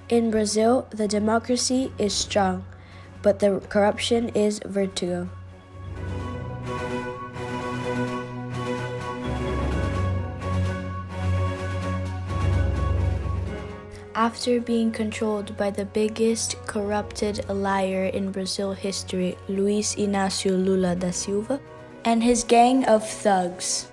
In Brazil, the democracy is strong, but the corruption is vertigo. After being controlled by the biggest corrupted liar in Brazil history, Luiz Inácio Lula da Silva, and his gang of thugs.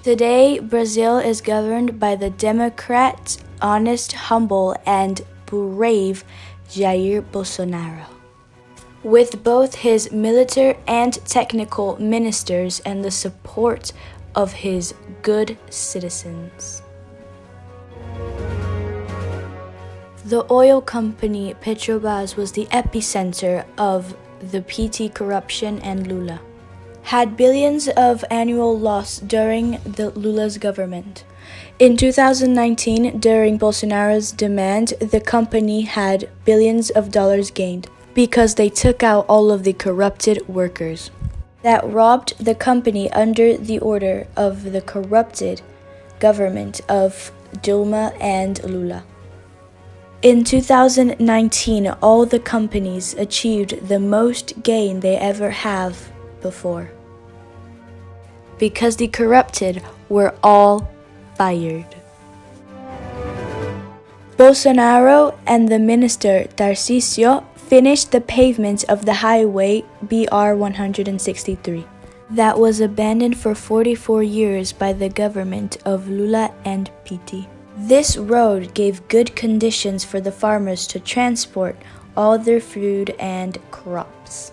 Today, Brazil is governed by the Democrat, honest, humble, and brave Jair Bolsonaro, with both his military and technical ministers and the support of his good citizens. The oil company Petrobras was the epicenter of the PT corruption, and Lula had billions of annual loss during the Lula's government. In 2019, during Bolsonaro's demand, the company had billions of dollars gained because they took out all of the corrupted workers that robbed the company under the order of the corrupted government of Dilma and Lula. In 2019, all the companies achieved the most gain they ever have before, because the corrupted were all fired. Bolsonaro and the minister Tarcísio finished the pavement of the highway BR-163 that was abandoned for 44 years by the government of Lula and PT. This road gave good conditions for the farmers to transport all their food and crops.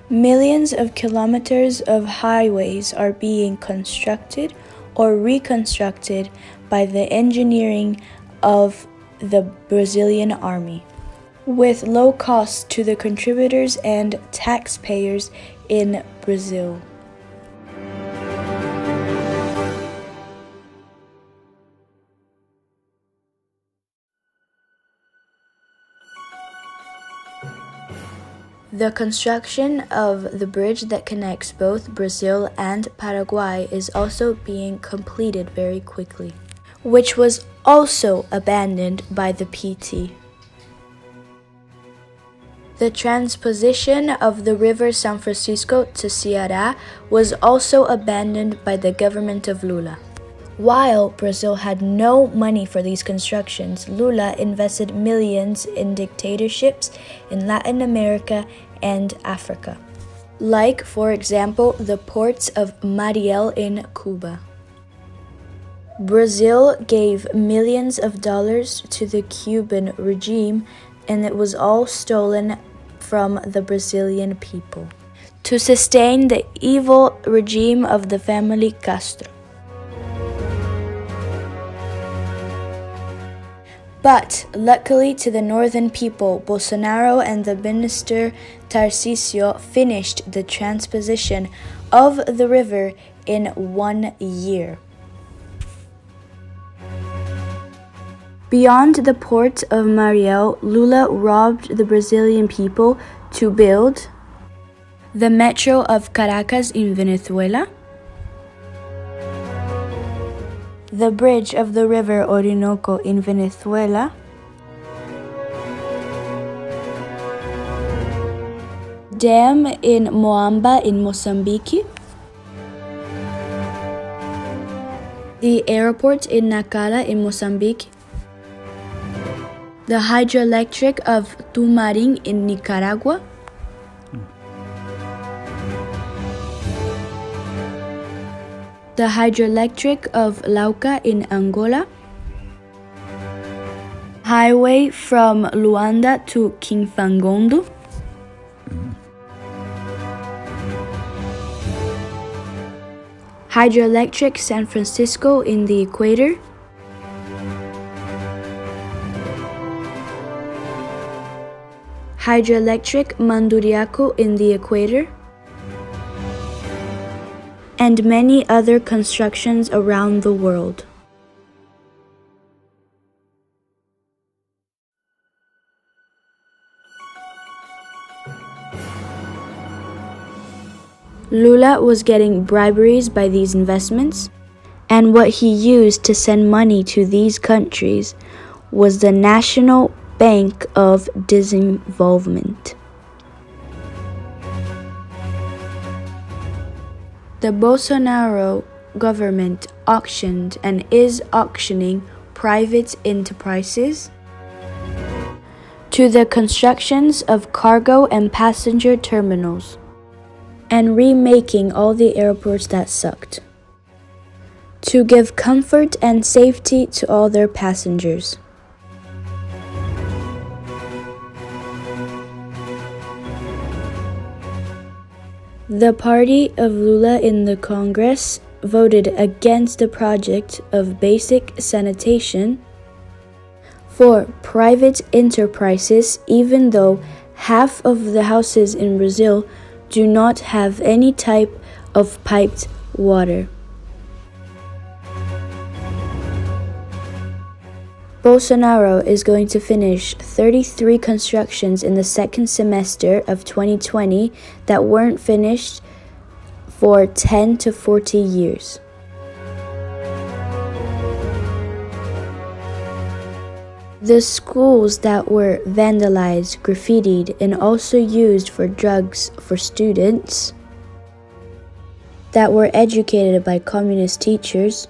Millions of kilometers of highways are being constructed or reconstructed by the engineering of the Brazilian army, with low costs to the contributors and taxpayers in Brazil. The construction of the bridge that connects both Brazil and Paraguay is also being completed very quickly, which was also abandoned by the PT. The transposition of the river São Francisco to Ceará was also abandoned by the government of Lula. While Brazil had no money for these constructions, Lula invested millions in dictatorships in Latin America and Africa, like, for example, the ports of Mariel in Cuba. Brazil gave millions of dollars to the Cuban regime, and it was all stolen from the Brazilian people to sustain the evil regime of the family Castro. But luckily to the northern people, Bolsonaro and the minister Tarcísio finished the transposition of the river in 1 year. Beyond the port of Mariel, Lula robbed the Brazilian people to build the metro of Caracas in Venezuela, the bridge of the river Orinoco in Venezuela, dam in Moamba in Mozambique, the airport in Nacala in Mozambique, the hydroelectric of Tumarin in Nicaragua, the hydroelectric of Lauca in Angola, highway from Luanda to Quinfangondo, hydroelectric San Francisco in the equator, hydroelectric Manduriaco in the equator, and many other constructions around the world. Lula was getting briberies by these investments, and what he used to send money to these countries was the National Bank of Disinvolvement. The Bolsonaro government auctioned and is auctioning private enterprises to the constructions of cargo and passenger terminals and remaking all the airports that sucked to give comfort and safety to all their passengers. The party of Lula in the Congress voted against the project of basic sanitation for private enterprises, even though half of the houses in Brazil do not have any type of piped water. Bolsonaro is going to finish 33 constructions in the second semester of 2020 that weren't finished for 10 to 40 years. The schools that were vandalized, graffitied, and also used for drugs for students that were educated by communist teachers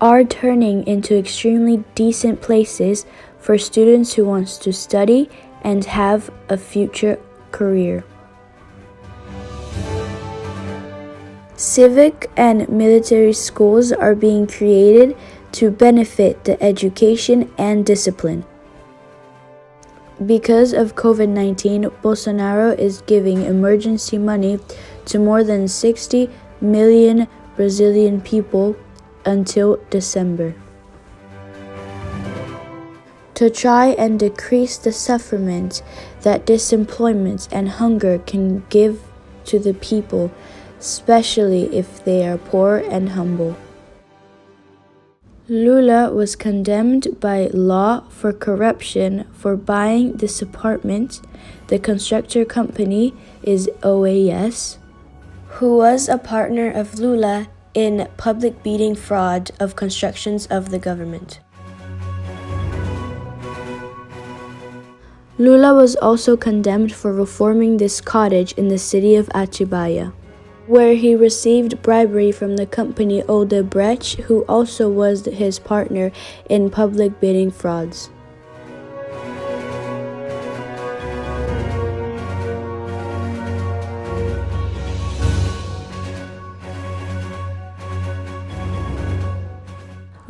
are turning into extremely decent places for students who want to study and have a future career. Civic and military schools are being created to benefit the education and discipline. Because of COVID-19, Bolsonaro is giving emergency money to more than 60 million Brazilian people until December to try and decrease the suffering that disemployment and hunger can give to the people, especially if they are poor and humble. Lula was condemned by law for corruption for buying this apartment. The constructor company is OAS, who was a partner of Lula in public bidding fraud of constructions of the government. Lula was also condemned for reforming this cottage in the city of Atibaia, where he received bribery from the company Odebrecht, who also was his partner in public bidding frauds.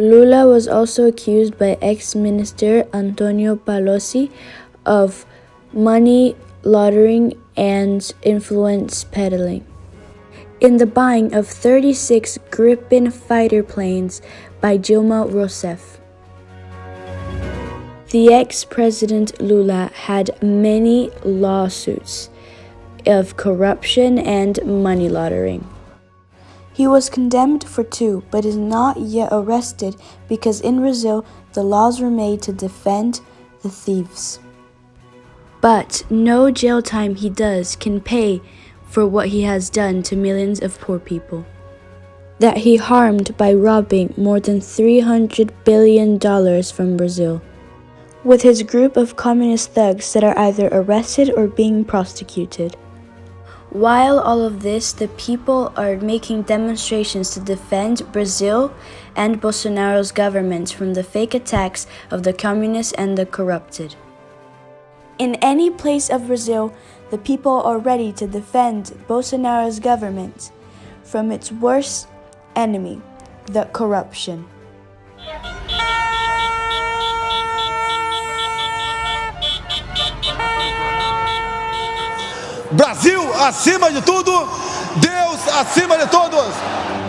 Lula was also accused by ex-minister Antonio Palocci of money laundering and influence peddling in the buying of 36 Gripen fighter planes by Dilma Rousseff. The ex-president Lula had many lawsuits of corruption and money laundering. He was condemned for 2, but is not yet arrested because in Brazil, the laws were made to defend the thieves. But no jail time he does can pay for what he has done to millions of poor people that he harmed by robbing more than $300 billion from Brazil, with his group of communist thugs that are either arrested or being prosecuted. While all of this, the people are making demonstrations to defend Brazil and Bolsonaro's government from the fake attacks of the communists and the corrupted. In any place of Brazil, the people are ready to defend Bolsonaro's government from its worst enemy, the corruption. Brasil acima de tudo, Deus acima de todos.